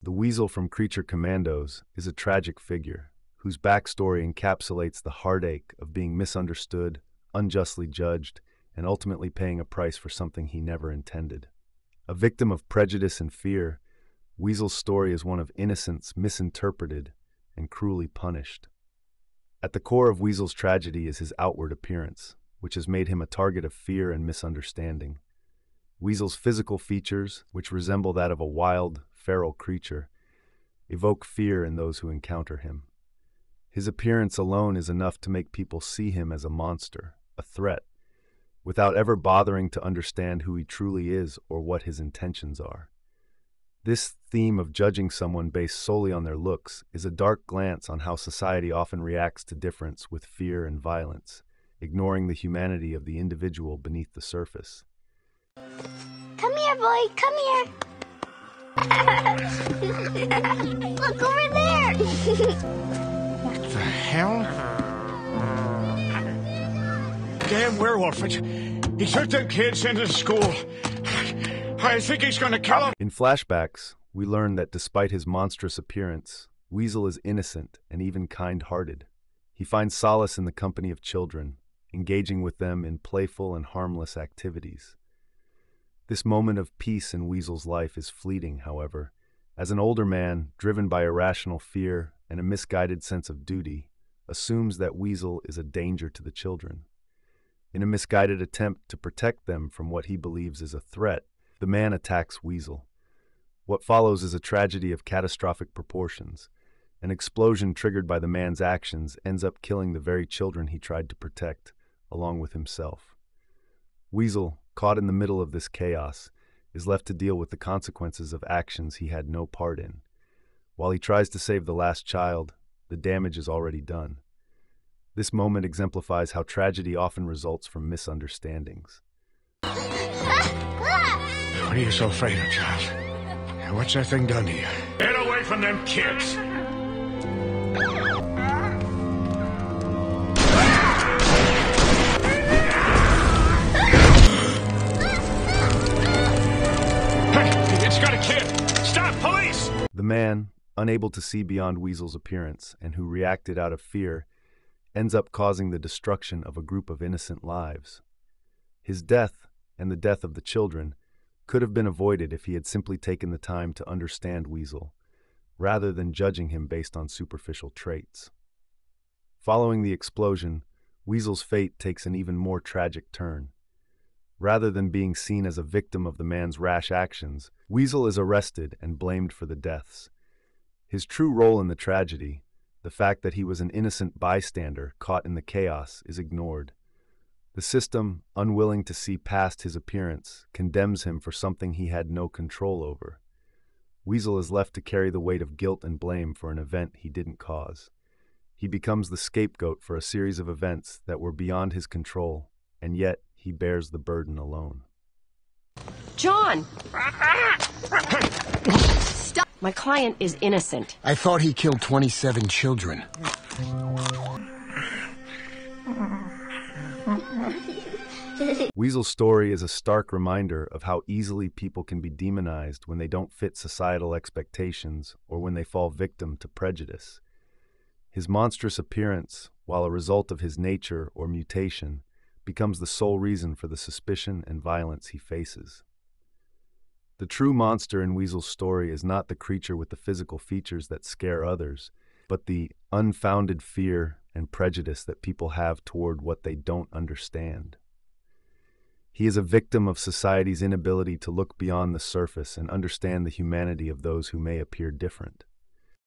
The Weasel from Creature Commandos is a tragic figure whose backstory encapsulates the heartache of being misunderstood, unjustly judged, and ultimately paying a price for something he never intended. A victim of prejudice and fear, Weasel's story is one of innocence misinterpreted and cruelly punished. At the core of Weasel's tragedy is his outward appearance, which has made him a target of fear and misunderstanding. Weasel's physical features, which resemble that of a wild, feral creature, evoke fear in those who encounter him. His appearance alone is enough to make people see him as a monster, a threat, without ever bothering to understand who he truly is or what his intentions are. This theme of judging someone based solely on their looks is a dark glance on how society often reacts to difference with fear and violence, ignoring the humanity of the individual beneath the surface. Come here, boy, come here. Look over there. What the hell? Damn werewolf. He took them kids into school. I think he's gonna kill them. In flashbacks, we learn that despite his monstrous appearance, Weasel is innocent and even kind-hearted. He finds solace in the company of children, engaging with them in playful and harmless activities. This moment of peace in Weasel's life is fleeting, however. As an older man, driven by irrational fear and a misguided sense of duty, assumes that Weasel is a danger to the children. In a misguided attempt to protect them from what he believes is a threat, the man attacks Weasel. What follows is a tragedy of catastrophic proportions. An explosion triggered by the man's actions ends up killing the very children he tried to protect, along with himself. Weasel, caught in the middle of this chaos, is left to deal with the consequences of actions he had no part in. While he tries to save the last child, the damage is already done. This moment exemplifies how tragedy often results from misunderstandings. What are you so afraid of, child? What's that thing done to you? Get away from them kids! It's got a kid! Stop, police! The man, unable to see beyond Weasel's appearance and who reacted out of fear, ends up causing the destruction of a group of innocent lives. His death, and the death of the children, could have been avoided if he had simply taken the time to understand Weasel, rather than judging him based on superficial traits. Following the explosion, Weasel's fate takes an even more tragic turn. Rather than being seen as a victim of the man's rash actions, Weasel is arrested and blamed for the deaths. His true role in the tragedy, the fact that he was an innocent bystander caught in the chaos, is ignored. The system, unwilling to see past his appearance, condemns him for something he had no control over. Weasel is left to carry the weight of guilt and blame for an event he didn't cause. He becomes the scapegoat for a series of events that were beyond his control, and yet he bears the burden alone. John! Stop! My client is innocent. I thought he killed 27 children. Weasel's story is a stark reminder of how easily people can be demonized when they don't fit societal expectations or when they fall victim to prejudice. His monstrous appearance, while a result of his nature or mutation, becomes the sole reason for the suspicion and violence he faces. The true monster in Weasel's story is not the creature with the physical features that scare others, but the unfounded fear and prejudice that people have toward what they don't understand. He is a victim of society's inability to look beyond the surface and understand the humanity of those who may appear different.